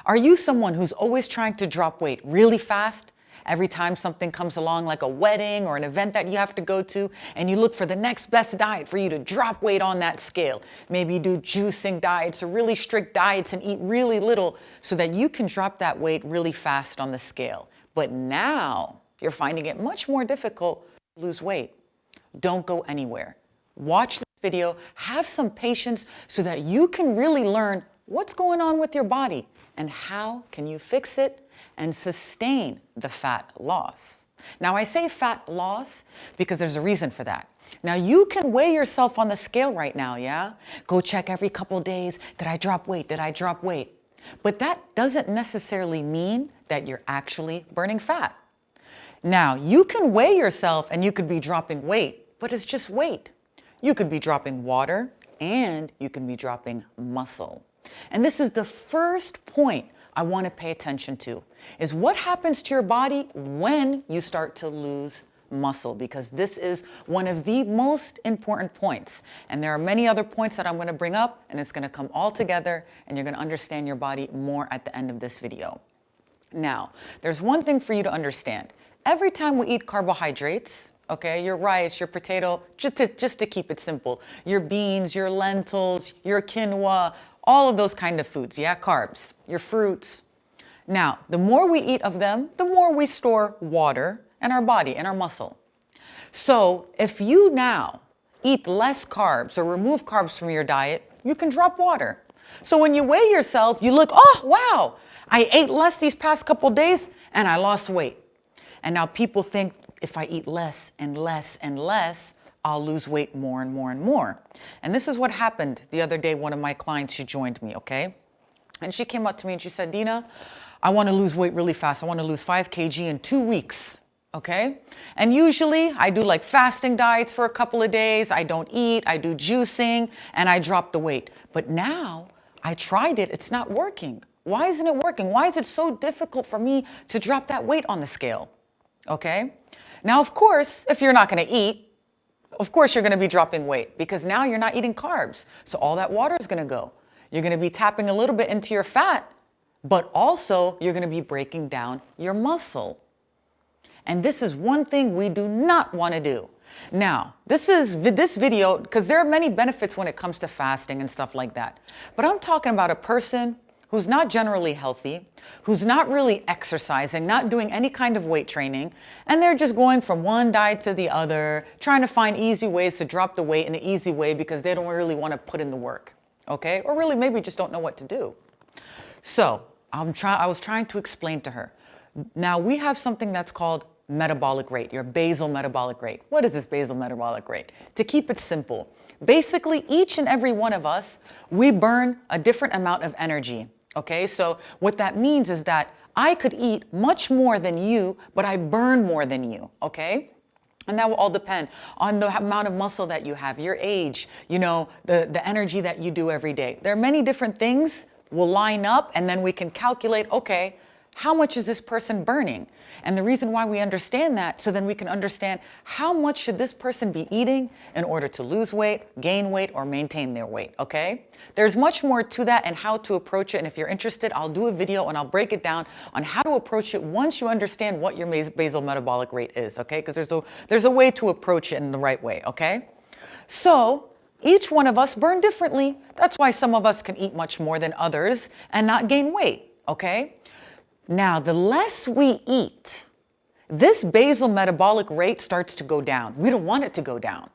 Are you someone who's always trying to drop weight really fast? Every time something comes along, like a wedding or an event that you have to go to, and you look for the next best diet for you to drop weight on that scale. Maybe you do juicing diets or really strict diets and eat really little so that you can drop that weight really fast on the scale. But now you're finding it much more difficult to lose weight. Don't go anywhere. Watch this video, have some patience so that you can really learn what's going on with your body and how can you fix it and sustain the fat loss. Now, I say fat loss because there's a reason for that. Now, you can weigh yourself on the scale right now, yeah? Go check every couple days, did I drop weight? Did I drop weight? But that doesn't necessarily mean that you're actually burning fat. Now, you can weigh yourself and you could be dropping weight, but it's just weight. You could be dropping water and you can be dropping muscle. And this is the first point I want to pay attention to, is what happens to your body when you start to lose muscle, because this is one of the most important points. And there are many other points that I'm going to bring up, and it's going to come all together, and you're going to understand your body more at the end of this video. Now, there's one thing for you to understand. Every time we eat carbohydrates, okay, your rice, your potato, just to keep it simple, your beans, your lentils, your quinoa, all of those kind of foods, yeah, carbs, your fruits. Now, the more we eat of them, the more we store water in our body, in our muscle. So if you now eat less carbs or remove carbs from your diet, you can drop water. So when you weigh yourself, you look, oh, wow, I ate less these past couple days and I lost weight. And now people think if I eat less and less and less, I'll lose weight more and more and more. And this is what happened the other day. One of my clients, she joined me, okay? And she came up to me and she said, Dina, I want to lose weight really fast. I want to lose 5 kg in 2 weeks, okay? And usually I do like fasting diets for a couple of days. I don't eat, I do juicing, and I drop the weight. But now I tried it, it's not working. Why isn't it working? Why is it so difficult for me to drop that weight on the scale, okay? Now, of course, if you're not going to eat, of course, you're going to be dropping weight because now you're not eating carbs. So all that water is going to go. You're going to be tapping a little bit into your fat, but also you're going to be breaking down your muscle. And this is one thing we do not want to do. Now, this video, because there are many benefits when it comes to fasting and stuff like that. But I'm talking about a person who's not generally healthy, who's not really exercising, not doing any kind of weight training, and they're just going from one diet to the other, trying to find easy ways to drop the weight in an easy way because they don't really want to put in the work, okay? Or really maybe just don't know what to do. So I was trying to explain to her. Now we have something that's called metabolic rate, your basal metabolic rate. What is this basal metabolic rate? To keep it simple, basically each and every one of us, we burn a different amount of energy. Okay, so what that means is that I could eat much more than you, but I burn more than you, okay? And that will all depend on the amount of muscle that you have, your age, you know, the energy that you do every day. There are many different things will line up, and then we can calculate, okay, how much is this person burning? And the reason why we understand that, so then we can understand how much should this person be eating in order to lose weight, gain weight, or maintain their weight, okay? There's much more to that and how to approach it. And if you're interested, I'll do a video and I'll break it down on how to approach it once you understand what your basal metabolic rate is, okay? Because there's a way to approach it in the right way, okay? So each one of us burn differently. That's why some of us can eat much more than others and not gain weight, okay? Now, the less we eat, this basal metabolic rate starts to go down. We don't want it to go down.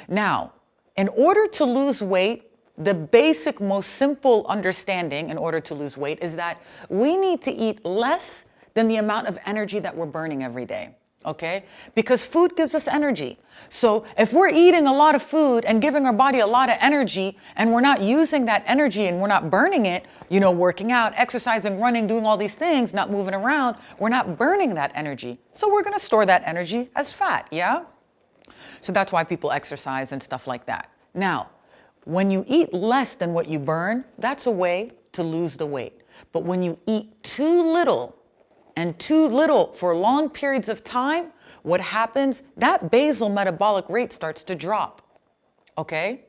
Now, in order to lose weight, the basic, most simple understanding in order to lose weight is that we need to eat less than the amount of energy that we're burning every day. Okay? Because food gives us energy. So if we're eating a lot of food and giving our body a lot of energy and we're not using that energy and we're not burning it, you know, working out, exercising, running, doing all these things, not moving around, we're not burning that energy. So we're going to store that energy as fat, yeah? So that's why people exercise and stuff like that. Now, when you eat less than what you burn, that's a way to lose the weight. But when you eat too little, and too little for long periods of time, what happens? That basal metabolic rate starts to drop, okay?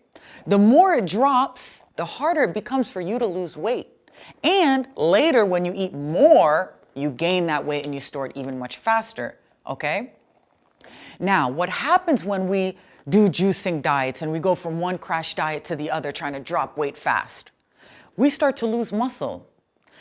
The more it drops, the harder it becomes for you to lose weight. And later, when you eat more, you gain that weight and you store it even much faster, okay? Now, what happens when we do juicing diets and we go from one crash diet to the other trying to drop weight fast? We start to lose muscle.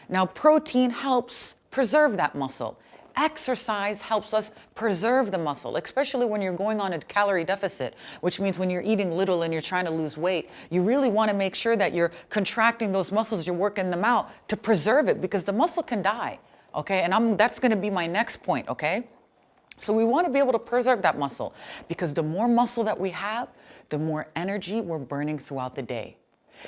Now, protein helps preserve that muscle. Exercise helps us preserve the muscle, especially when you're going on a calorie deficit, which means when you're eating little and you're trying to lose weight, you really want to make sure that you're contracting those muscles, you're working them out to preserve it, because the muscle can die, okay? And that's going to be my next point, okay? So we want to be able to preserve that muscle, because the more muscle that we have, the more energy we're burning throughout the day.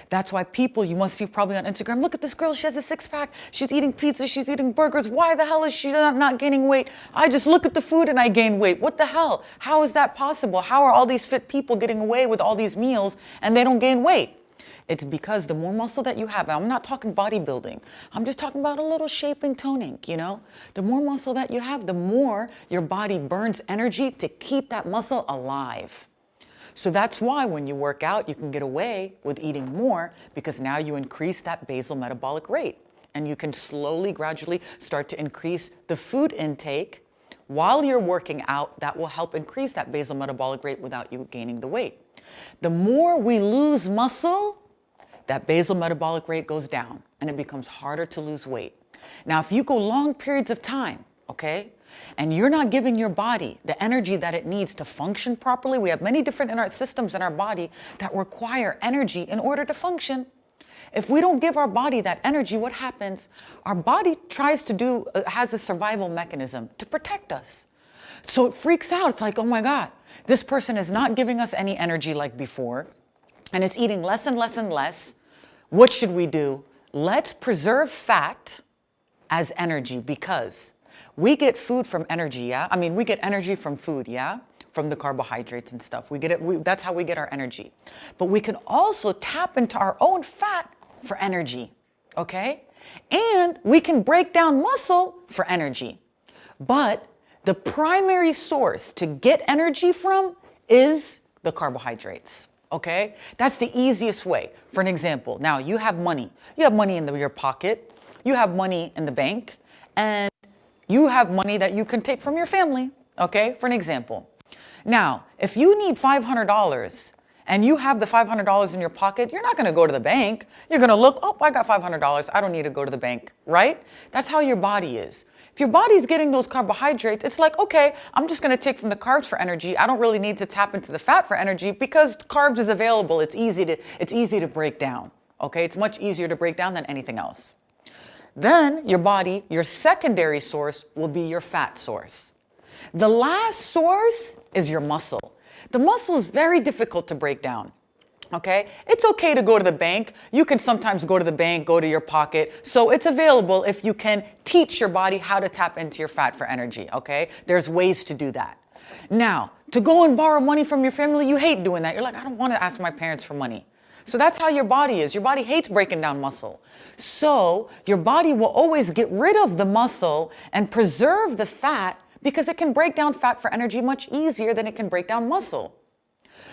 That's why people, you must see probably on Instagram, look at this girl, she has a six-pack, she's eating pizza, she's eating burgers. Why the hell is she not gaining weight? I just look at the food and I gain weight. What the hell? How is that possible? How are all these fit people getting away with all these meals and they don't gain weight? It's because the more muscle that you have, and I'm not talking bodybuilding, I'm just talking about a little shaping, toning, you know? The more muscle that you have, the more your body burns energy to keep that muscle alive. So that's why when you work out, you can get away with eating more, because now you increase that basal metabolic rate. And you can slowly, gradually start to increase the food intake while you're working out. That will help increase that basal metabolic rate without you gaining the weight. The more we lose muscle, that basal metabolic rate goes down and it becomes harder to lose weight. Now, if you go long periods of time, okay, and you're not giving your body the energy that it needs to function properly, we have many different systems in our body that require energy in order to function. If we don't give our body that energy, what happens? Our body tries to has a survival mechanism to protect us. So it freaks out. It's like, oh my God, this person is not giving us any energy like before, and it's eating less and less and less. What should we do? Let's preserve fat as energy, because we get food from energy, yeah? I mean, we get energy from food, yeah? From the carbohydrates and stuff. We get it. That's how we get our energy. But we can also tap into our own fat for energy, okay? And we can break down muscle for energy. But the primary source to get energy from is the carbohydrates, okay? That's the easiest way. For an example, now you have money. You have money in your pocket. You have money in the bank. And you have money that you can take from your family, okay? For an example. Now, if you need $500 and you have the $500 in your pocket, you're not going to go to the bank. You're going to look, oh, I got $500. I don't need to go to the bank, right? That's how your body is. If your body's getting those carbohydrates, it's like, okay, I'm just going to take from the carbs for energy. I don't really need to tap into the fat for energy, because carbs is available. It's easy to break down, okay? It's much easier to break down than anything else. Then your body, your secondary source will be your fat source. The last source is your muscle. The muscle is very difficult to break down, okay? It's okay to go to the bank. You can sometimes go to the bank, go to your pocket. So it's available if you can teach your body how to tap into your fat for energy, okay? There's ways to do that. Now, to go and borrow money from your family, you hate doing that. You're like, I don't want to ask my parents for money. So that's how your body is. Your body hates breaking down muscle. So your body will always get rid of the muscle and preserve the fat, because it can break down fat for energy much easier than it can break down muscle.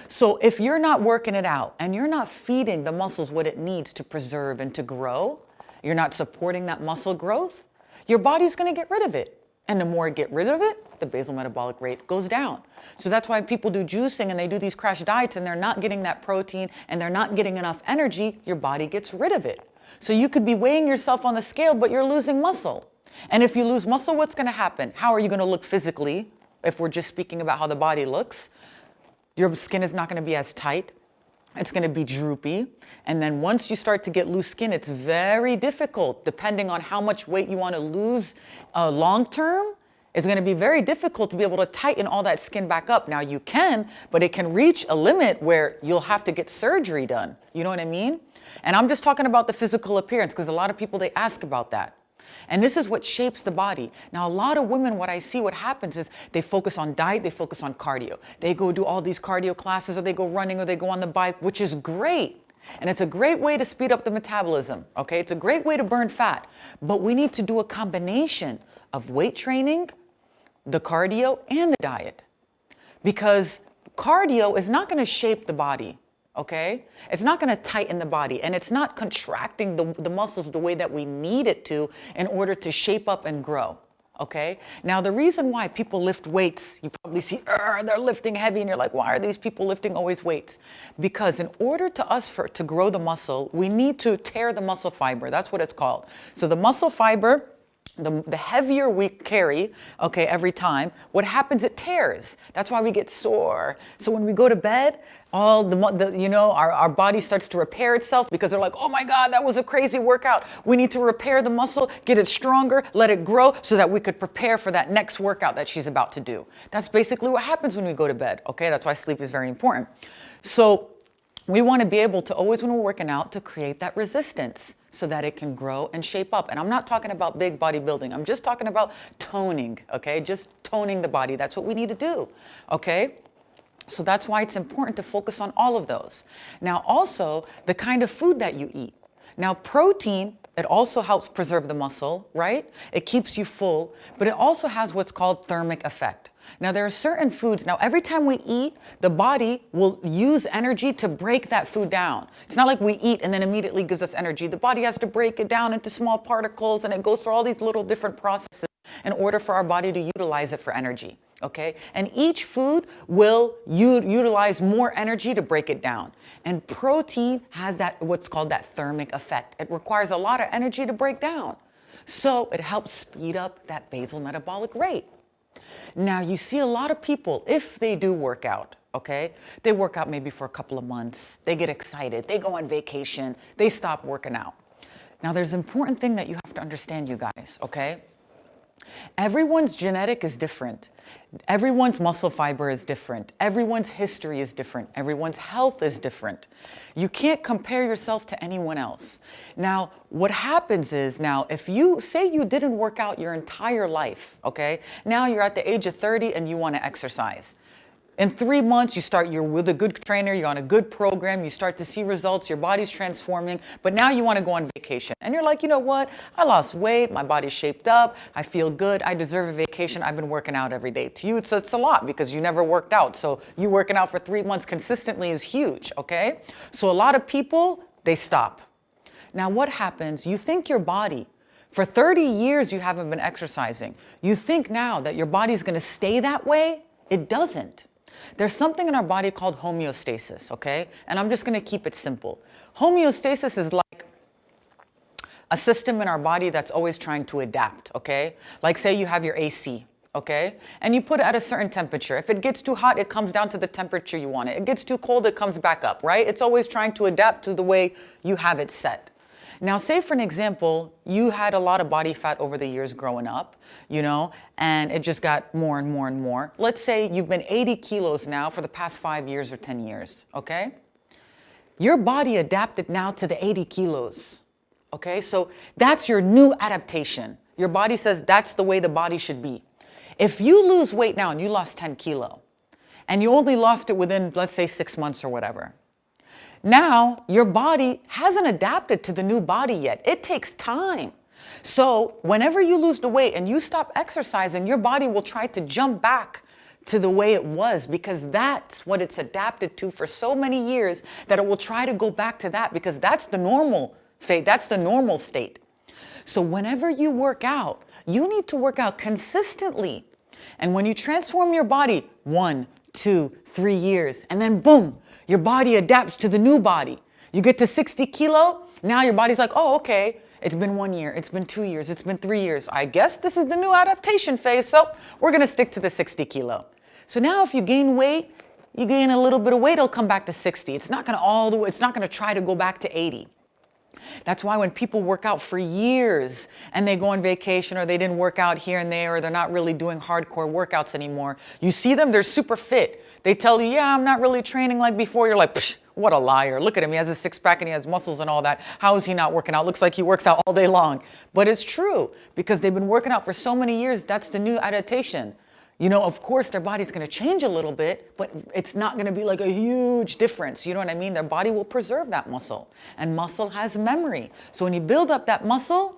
So if you're not working it out and you're not feeding the muscles what it needs to preserve and to grow, you're not supporting that muscle growth, your body's going to get rid of it. And the more it gets rid of it, the basal metabolic rate goes down. So that's why people do juicing and they do these crash diets and they're not getting that protein and they're not getting enough energy. Your body gets rid of it. So you could be weighing yourself on the scale, but you're losing muscle. And if you lose muscle, what's going to happen? How are you going to look physically? If we're just speaking about how the body looks, your skin is not going to be as tight. It's going to be droopy. And then once you start to get loose skin, it's very difficult, depending on how much weight you want to lose long term. It's going to be very difficult to be able to tighten all that skin back up. Now you can, but it can reach a limit where you'll have to get surgery done. You know what I mean? And I'm just talking about the physical appearance, because a lot of people, they ask about that. And this is what shapes the body. Now, a lot of women, what I see, what happens is they focus on diet, they focus on cardio. They go do all these cardio classes, or they go running, or they go on the bike, which is great. And it's a great way to speed up the metabolism, okay? It's a great way to burn fat. But we need to do a combination of weight training, the cardio, and the diet. Because cardio is not going to shape the body. okay? It's not gonna tighten the body, and it's not contracting the muscles the way that we need it to in order to shape up and grow, okay? Now, the reason why people lift weights, you probably see, they're lifting heavy, and you're like, why are these people lifting always weights? Because in order to grow the muscle, we need to tear the muscle fiber. That's what it's called. So the muscle fiber, the heavier we carry, okay, every time, what happens, it tears. That's why we get sore. So when we go to bed, our body starts to repair itself because they're like, oh my God, that was a crazy workout. We need to repair the muscle, get it stronger, let it grow so that we could prepare for that next workout that she's about to do. That's basically what happens when we go to bed, okay? That's why sleep is very important. So we want to be able to always, when we're working out, to create that resistance so that it can grow and shape up. And I'm not talking about big bodybuilding. I'm just talking about toning, okay? Just toning the body. That's what we need to do, okay? So that's why it's important to focus on all of those. Now, also, the kind of food that you eat. Now, protein, it also helps preserve the muscle, right? It keeps you full, but it also has what's called thermic effect. Now, there are certain foods. Now, every time we eat, the body will use energy to break that food down. It's not like we eat and then immediately gives us energy. The body has to break it down into small particles, and it goes through all these little different processes in order for our body to utilize it for energy, okay? And each food will utilize more energy to break it down. And protein has that, what's called that thermic effect. It requires a lot of energy to break down. So it helps speed up that basal metabolic rate. Now, you see a lot of people, if they do work out, okay, they work out maybe for a couple of months, they get excited, they go on vacation, they stop working out. Now, there's an important thing that you have to understand, you guys, okay? Everyone's genetic is different. Everyone's muscle fiber is different. Everyone's history is different. Everyone's health is different. You can't compare yourself to anyone else. Now, what happens is, now, if you say you didn't work out your entire life, okay? Now you're at the age of 30 and you want to exercise. In 3 months, you're with a good trainer, you're on a good program, you start to see results, your body's transforming, but now you want to go on vacation. And you're like, you know what? I lost weight, my body's shaped up, I feel good, I deserve a vacation, I've been working out every day. To you, it's a lot because you never worked out. So you working out for 3 months consistently is huge, okay? So a lot of people, they stop. Now what happens? You think your body, for 30 years you haven't been exercising. You think now that your body's going to stay that way? It doesn't. There's something in our body called homeostasis, okay? And I'm just going to keep it simple. Homeostasis is like a system in our body that's always trying to adapt, okay? Like say you have your AC, okay? And you put it at a certain temperature. If it gets too hot, it comes down to the temperature you want it. It gets too cold, it comes back up, right? It's always trying to adapt to the way you have it set. Now, say for an example, you had a lot of body fat over the years growing up, you know, and it just got more and more and more. Let's say you've been 80 kilos now for the past 5 years or 10 years, okay? Your body adapted now to the 80 kilos, okay? So that's your new adaptation. Your body says that's the way the body should be. If you lose weight now and you lost 10 kilo, and you only lost it within, let's say, 6 months or whatever, now, your body hasn't adapted to the new body yet. It takes time. So whenever you lose the weight and you stop exercising, your body will try to jump back to the way it was because that's what it's adapted to for so many years that it will try to go back to that because that's the normal state. That's the normal state. So whenever you work out, you need to work out consistently. And when you transform your body 1, 2, 3 years, and then boom, your body adapts to the new body. You get to 60 kilo, now your body's like, oh, okay, it's been 1 year, it's been 2 years, it's been 3 years. I guess this is the new adaptation phase, so we're gonna stick to the 60 kilo. So now if you gain weight, you gain a little bit of weight, it'll come back to 60. It's not gonna try to go back to 80. That's why when people work out for years and they go on vacation or they didn't work out here and there or they're not really doing hardcore workouts anymore, you see them, they're super fit. They tell you, yeah, I'm not really training like before. You're like, psh, what a liar. Look at him. He has a six-pack and he has muscles and all that. How is he not working out? Looks like he works out all day long. But it's true because they've been working out for so many years. That's the new adaptation. You know, of course, their body's going to change a little bit, but it's not going to be like a huge difference. You know what I mean? Their body will preserve that muscle. And muscle has memory. So when you build up that muscle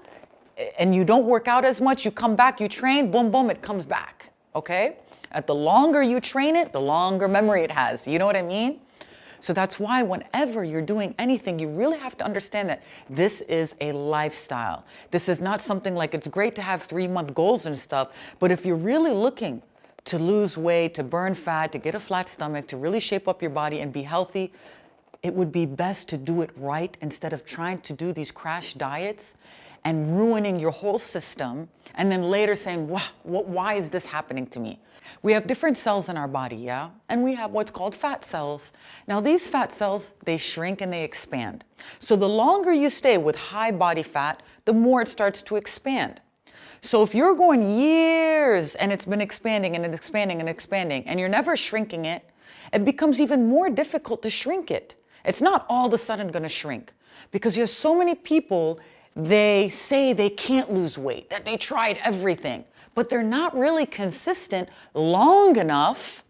and you don't work out as much, you come back, you train, boom, boom, it comes back. Okay? At the longer you train it, the longer memory it has. You know what I mean? So that's why whenever you're doing anything, you really have to understand that this is a lifestyle. This is not something like, it's great to have 3-month goals and stuff, but if you're really looking to lose weight, to burn fat, to get a flat stomach, to really shape up your body and be healthy, it would be best to do it right instead of trying to do these crash diets and ruining your whole system and then later saying, wow, why is this happening to me? We have different cells in our body, yeah? And we have what's called fat cells. Now these fat cells, they shrink and they expand. So the longer you stay with high body fat, the more it starts to expand. So if you're going years and it's been expanding and expanding and expanding and you're never shrinking it, it becomes even more difficult to shrink it. It's not all of a sudden going to shrink because there's so many people, they say they can't lose weight, that they tried everything, but they're not really consistent long enough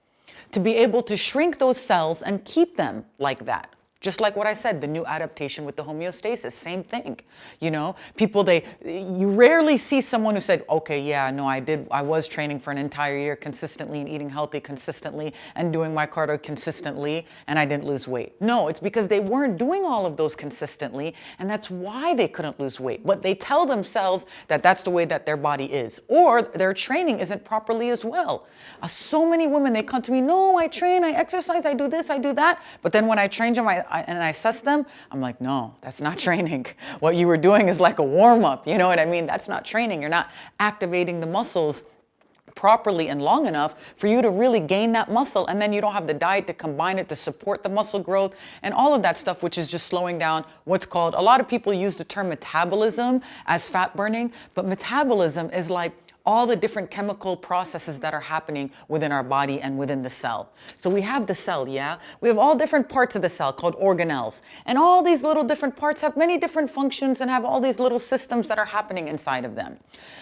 to be able to shrink those cells and keep them like that. Just like what I said, the new adaptation with the homeostasis, same thing. You know, people, you rarely see someone who said, okay, yeah, no, I was training for an entire year consistently and eating healthy consistently and doing my cardio consistently and I didn't lose weight. No, it's because they weren't doing all of those consistently and that's why they couldn't lose weight. But they tell themselves that that's the way that their body is, or their training isn't properly as well. So many women, they come to me, no, I train, I exercise, I do this, I do that. But then when I train them, and I assess them, I'm like, no, that's not training. What you were doing is like a warm-up, you know what I mean? That's not training. You're not activating the muscles properly and long enough for you to really gain that muscle, and then you don't have the diet to combine it to support the muscle growth and all of that stuff, which is just slowing down what's called, a lot of people use the term metabolism as fat burning, but metabolism is like all the different chemical processes that are happening within our body and within the cell. So we have the cell, yeah? We have all different parts of the cell called organelles. And all these little different parts have many different functions and have all these little systems that are happening inside of them.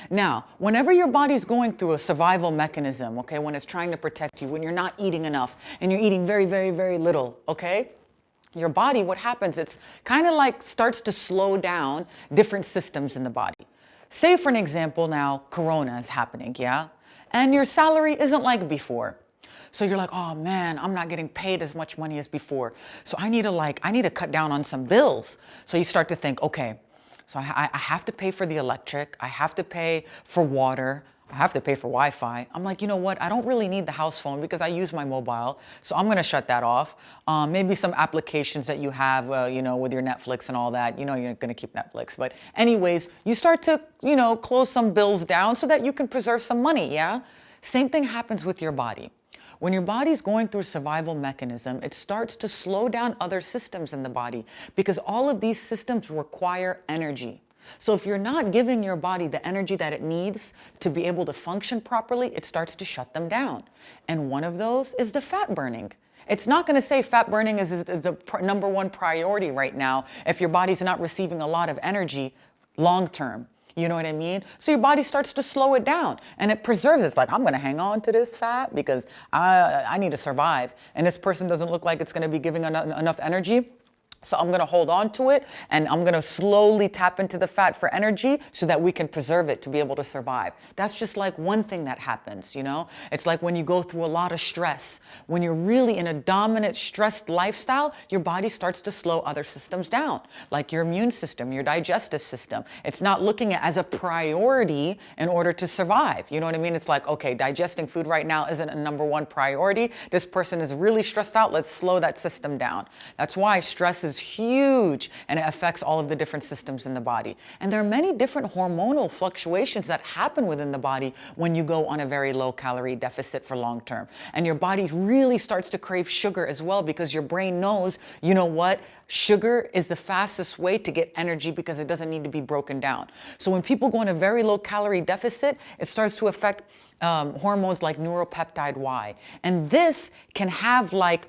Now, whenever your body's going through a survival mechanism, okay, when it's trying to protect you, when you're not eating enough and you're eating very, very, very little, okay? Your body, what happens, it's kind of like starts to slow down different systems in the body. Say for an example now, Corona is happening, yeah? And your salary isn't like before. So you're like, oh man, I'm not getting paid as much money as before. So I need to cut down on some bills. So you start to think, okay, so I have to pay for the electric, I have to pay for water, I have to pay for Wi-Fi. I'm like, you know what? I don't really need the house phone because I use my mobile. So I'm going to shut that off. Maybe some applications that you have, you know, with your Netflix and all that, you know, you're going to keep Netflix. But anyways, you start to, you know, close some bills down so that you can preserve some money. Yeah. Same thing happens with your body. When your body's going through a survival mechanism, it starts to slow down other systems in the body because all of these systems require energy. So if you're not giving your body the energy that it needs to be able to function properly, it starts to shut them down. And one of those is the fat burning. It's not going to say fat burning is the number one priority right now if your body's not receiving a lot of energy long term. You know what I mean? So your body starts to slow it down and it preserves it. It's like, I'm going to hang on to this fat because I need to survive. And this person doesn't look like it's going to be giving enough energy. So I'm going to hold on to it and I'm going to slowly tap into the fat for energy so that we can preserve it to be able to survive. That's just like one thing that happens, you know? It's like when you go through a lot of stress, when you're really in a dominant stressed lifestyle, your body starts to slow other systems down, like your immune system, your digestive system. It's not looking at it as a priority in order to survive. You know what I mean? It's like, okay, digesting food right now isn't a number one priority. This person is really stressed out. Let's slow that system down. That's why stress is huge and it affects all of the different systems in the body. And there are many different hormonal fluctuations that happen within the body when you go on a very low calorie deficit for long term. And your body really starts to crave sugar as well because your brain knows, you know what? Sugar is the fastest way to get energy because it doesn't need to be broken down. So when people go on a very low calorie deficit, it starts to affect hormones like neuropeptide Y. And this can have like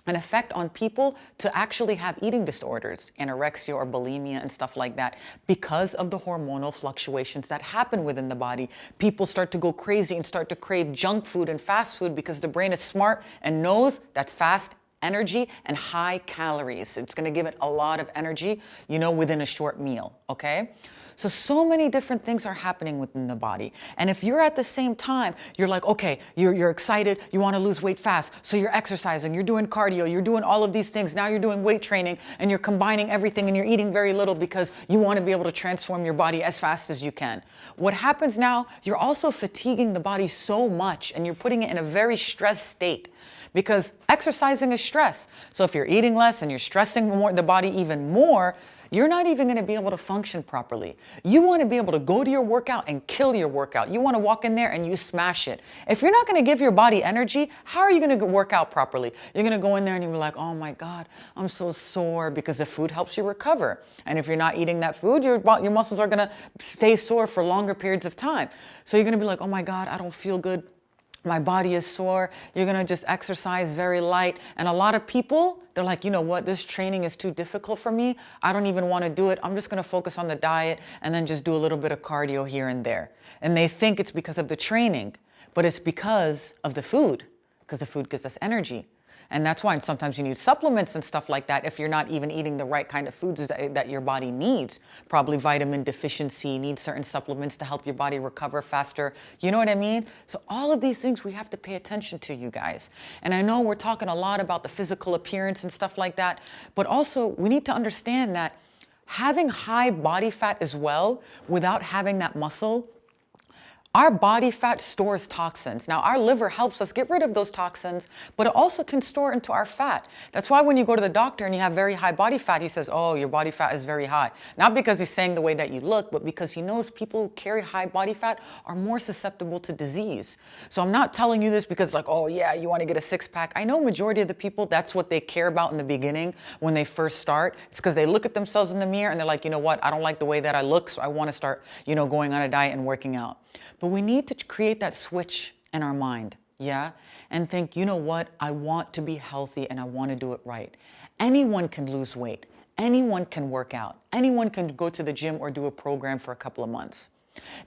an effect on people to actually have eating disorders, anorexia or bulimia and stuff like that, because of the hormonal fluctuations that happen within the body. People start to go crazy and start to crave junk food and fast food because the brain is smart and knows that's fast energy and high calories. It's going to give it a lot of energy, you know, within a short meal, okay? So many different things are happening within the body. And if you're at the same time, you're like, okay, you're excited, you want to lose weight fast. So you're exercising, you're doing cardio, you're doing all of these things. Now you're doing weight training and you're combining everything and you're eating very little because you want to be able to transform your body as fast as you can. What happens now, you're also fatiguing the body so much and you're putting it in a very stressed state. Because exercising is stress. So if you're eating less and you're stressing the body even more, you're not even going to be able to function properly. You want to be able to go to your workout and kill your workout. You want to walk in there and you smash it. If you're not going to give your body energy, how are you going to work out properly? You're going to go in there and you're like, oh my God, I'm so sore, because the food helps you recover. And if you're not eating that food, your muscles are going to stay sore for longer periods of time. So you're going to be like, oh my God, I don't feel good. My body is sore. You're going to just exercise very light. And a lot of people, they're like, you know what, this training is too difficult for me. I don't even want to do it. I'm just going to focus on the diet and then just do a little bit of cardio here and there. And they think it's because of the training, but it's because of the food, because the food gives us energy. And that's why sometimes you need supplements and stuff like that if you're not even eating the right kind of foods that your body needs. Probably vitamin deficiency, need certain supplements to help your body recover faster. You know what I mean? So all of these things we have to pay attention to, you guys. And I know we're talking a lot about the physical appearance and stuff like that, but also we need to understand that having high body fat as well without having that muscle, our body fat stores toxins. Now, our liver helps us get rid of those toxins, but it also can store into our fat. That's why when you go to the doctor and you have very high body fat, he says, oh, your body fat is very high. Not because he's saying the way that you look, but because he knows people who carry high body fat are more susceptible to disease. So I'm not telling you this because like, oh yeah, you want to get a six-pack. I know majority of the people, that's what they care about in the beginning when they first start. It's because they look at themselves in the mirror and they're like, you know what, I don't like the way that I look, so I want to start, going on a diet and working out. But we need to create that switch in our mind, yeah? And think, you know what? I want to be healthy and I want to do it right. Anyone can lose weight. Anyone can work out. Anyone can go to the gym or do a program for a couple of months.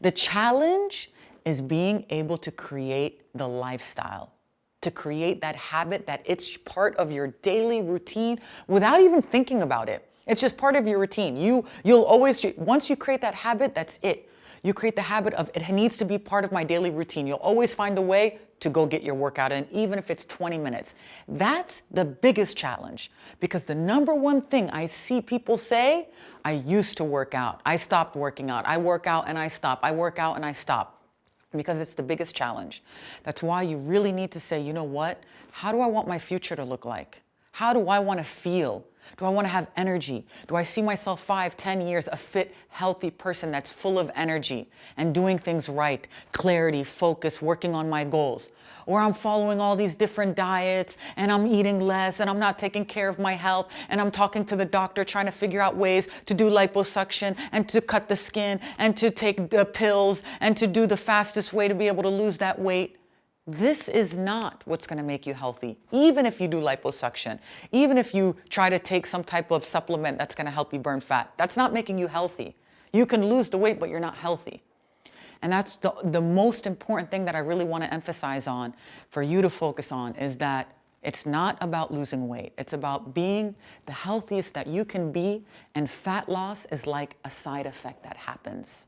The challenge is being able to create the lifestyle, to create that habit that it's part of your daily routine without even thinking about it. It's just part of your routine. You'll always, once you create that habit, that's it. You create the habit of it needs to be part of my daily routine. You'll always find a way to go get your workout in, even if it's 20 minutes. That's the biggest challenge, because the number one thing I see people say, I used to work out. I stopped working out. I work out and I stop. I work out and I stop. Because it's the biggest challenge. That's why you really need to say, you know what? How do I want my future to look like? How do I want to feel? Do I want to have energy? Do I see myself 5, 10 years, a fit, healthy person that's full of energy and doing things right, clarity, focus, working on my goals? Or I'm following all these different diets and I'm eating less and I'm not taking care of my health and I'm talking to the doctor trying to figure out ways to do liposuction and to cut the skin and to take the pills and to do the fastest way to be able to lose that weight. This is not what's going to make you healthy, even if you do liposuction, even if you try to take some type of supplement that's going to help you burn fat. That's not making you healthy. You can lose the weight, but you're not healthy. And that's the most important thing that I really want to emphasize on for you to focus on, is that it's not about losing weight. It's about being the healthiest that you can be, and fat loss is like a side effect that happens.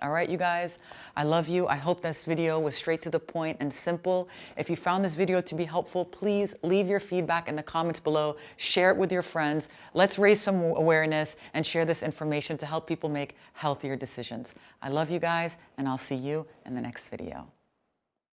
All right, you guys, I love you. I hope this video was straight to the point and simple. If you found this video to be helpful, please leave your feedback in the comments below. Share it with your friends. Let's raise some awareness and share this information to help people make healthier decisions. I love you guys, and I'll see you in the next video.